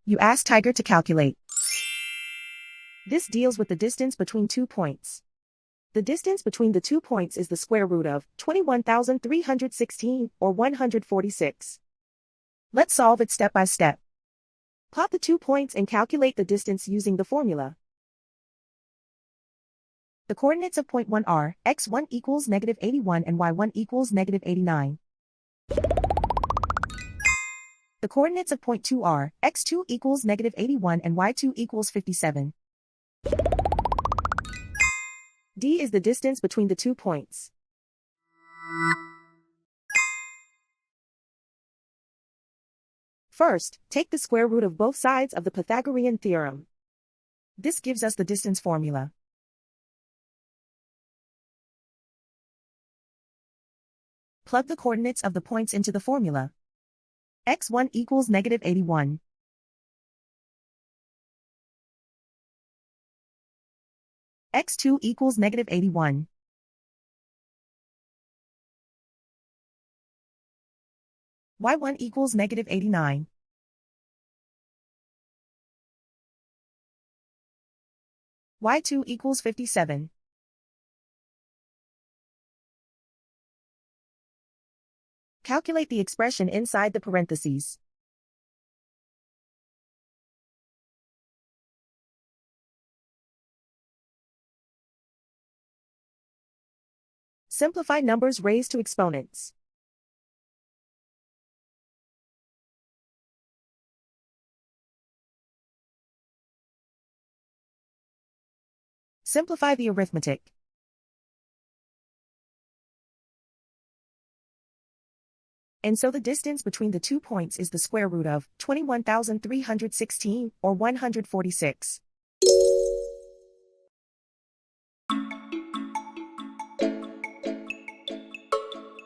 You ask Tiger to calculate. This deals with the distance between 2 points. The distance between the 2 points is the square root of 21,316 or 146. Let's solve it step by step. Plot the 2 points and calculate the distance using the formula. The coordinates of point 1 are x1 equals -81 and y1 equals -89. The coordinates of point 2 are x2 equals -81 and y2 equals 57. D is the distance between the 2 points. First, take the square root of both sides of the Pythagorean theorem. This gives us the distance formula. Plug the coordinates of the points into the formula. x1 equals -81. x2 equals -81. y1 equals -89. y2 equals 57. Calculate the expression inside the parentheses. Simplify numbers raised to exponents. Simplify the arithmetic. And so the distance between the 2 points is the square root of 21,316 or 146.